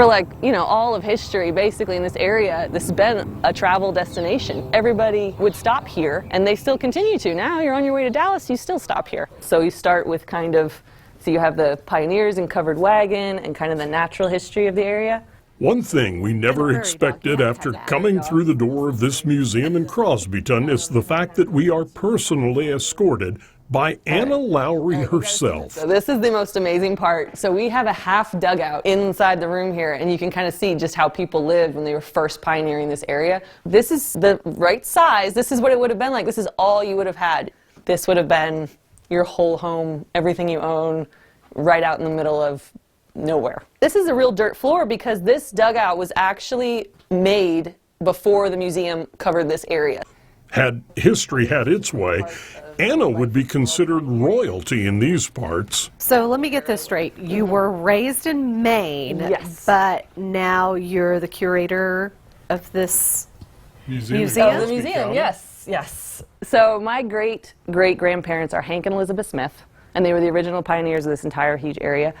For like, you know, all of history, basically in this area, this has been a travel destination. Everybody would stop here, and they still continue to. Now you're on your way to Dallas, you still stop here. So you start with kind of, so you have the pioneers and covered wagon and kind of the natural history of the area. One thing we never expected after coming through the door of this museum in Crosbyton is the fact that we are personally escorted by Anna Lowry herself. So this is the most amazing part. So we have a half dugout inside the room here, and you can kind of see just how people lived when they were first pioneering this area. This is the right size. This is what it would have been like. This is all you would have had. This would have been your whole home, everything you own, right out in the middle of nowhere. This is a real dirt floor because this dugout was actually made before the museum covered this area. Had history had its way, Anna would be considered royalty in these parts. So let me get this straight. You were raised in Maine, yes, but now you're the curator of this museum? Of the museum, yes, yes. So my great-great-grandparents are Hank and Elizabeth Smith, and they were the original pioneers of this entire huge area.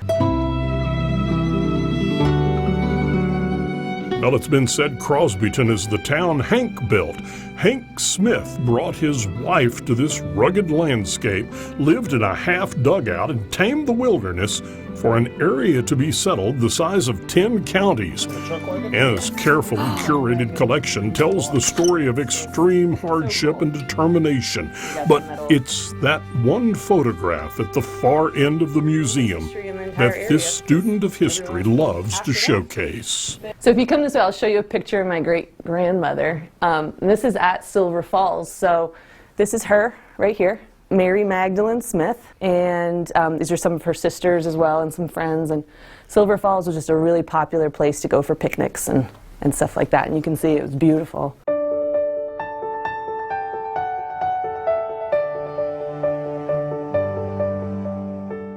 Well, it's been said Crosbyton is the town Hank built. Hank Smith brought his wife to this rugged landscape, lived in a half dugout, and tamed the wilderness for an area to be settled the size of 10 counties. Anna's carefully curated collection tells the story of extreme hardship and determination. But it's that one photograph at the far end of the museum that this student of history loves to showcase. So if you come this way, I'll show you a picture of my great-grandmother. This is at Silver Falls. So this is her right here, Mary Magdalene Smith, and these are some of her sisters as well and some friends. And Silver Falls was just a really popular place to go for picnics and stuff like that. And you can see it was beautiful.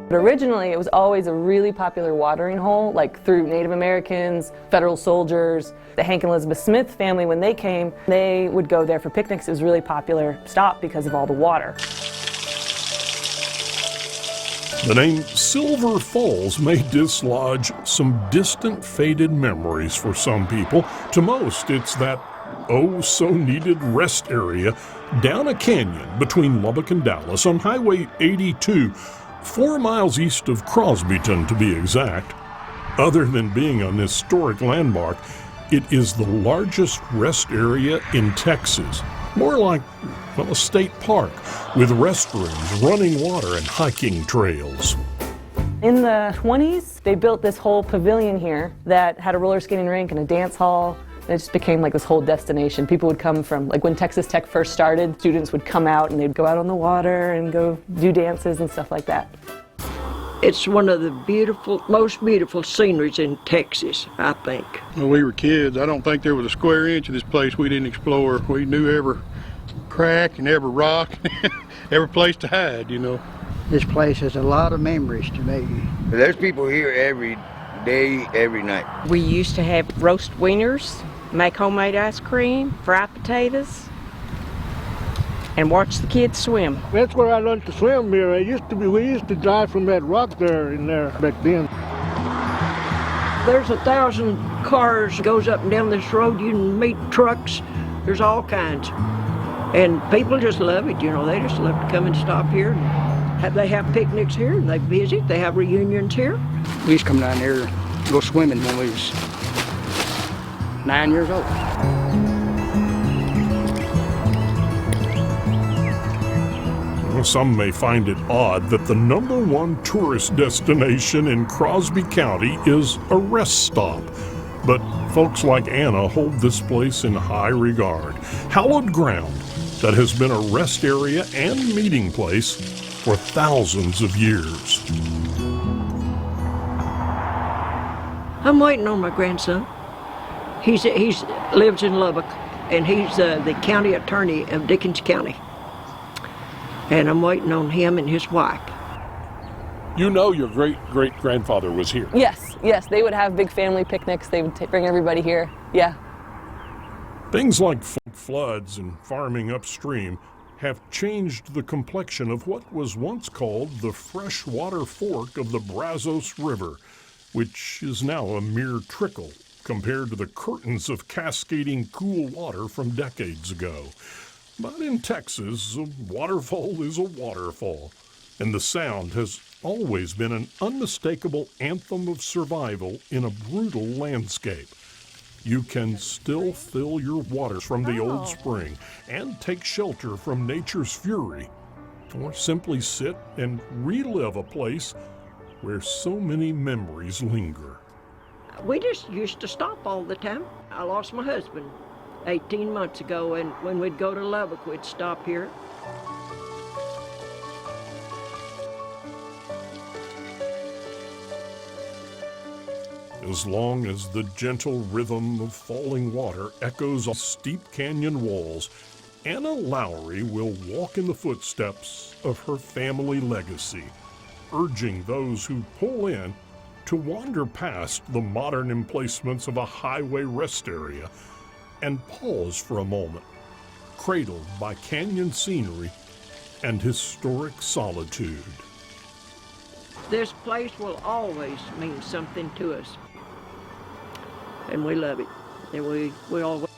But originally, it was always a really popular watering hole, like through Native Americans, federal soldiers. The Hank and Elizabeth Smith family, when they came, they would go there for picnics. It was a really popular stop because of all the water. The name Silver Falls may dislodge some distant, faded memories for some people. To most, it's that oh-so-needed rest area down a canyon between Lubbock and Dallas on Highway 82, 4 miles east of Crosbyton, to be exact. Other than being an historic landmark, it is the largest rest area in Texas. More like, well, a state park with restrooms, running water, and hiking trails. In the 20s, they built this whole pavilion here that had a roller skating rink and a dance hall. It just became like this whole destination. People would come from, like when Texas Tech first started, students would come out and they'd go out on the water and go do dances and stuff like that. It's one of the most beautiful sceneries in Texas, I think. When we were kids, I don't think there was a square inch of this place we didn't explore. We knew every crack and every rock, every place to hide, you know. This place has a lot of memories to me. There's people here every day, every night. We used to have roast wieners, make homemade ice cream, fry potatoes, and watch the kids swim. That's where I learned to swim here. We used to drive from that rock there in there back then. There's 1,000 cars goes up and down this road. You can meet trucks. There's all kinds. And people just love it, you know. They just love to come and stop here. They have picnics here, and they visit. They have reunions here. We used to come down here and go swimming when we was 9 years old. Some may find it odd that the #1 tourist destination in Crosby County is a rest stop. But folks like Anna hold this place in high regard. Hallowed ground that has been a rest area and meeting place for thousands of years. I'm waiting on my grandson. He lives in Lubbock, and he's the county attorney of Dickens County. And I'm waiting on him and his wife. You know your great-great-grandfather was here. Yes, yes, they would have big family picnics. They would bring everybody here, yeah. Things like floods and farming upstream have changed the complexion of what was once called the freshwater fork of the Brazos River. which is now a mere trickle compared to the curtains of cascading cool water from decades ago. But in Texas, a waterfall is a waterfall, and the sound has always been an unmistakable anthem of survival in a brutal landscape. You can still fill your water from the old spring and take shelter from nature's fury, or simply sit and relive a place where so many memories linger. We just used to stop all the time. I lost my husband 18 months ago, and when we'd go to Lubbock, we'd stop here. As long as the gentle rhythm of falling water echoes on steep canyon walls, Anna Lowry will walk in the footsteps of her family legacy, urging those who pull in to wander past the modern emplacements of a highway rest area and pause for a moment, cradled by canyon scenery and historic solitude. This place will always mean something to us, and we love it. And we always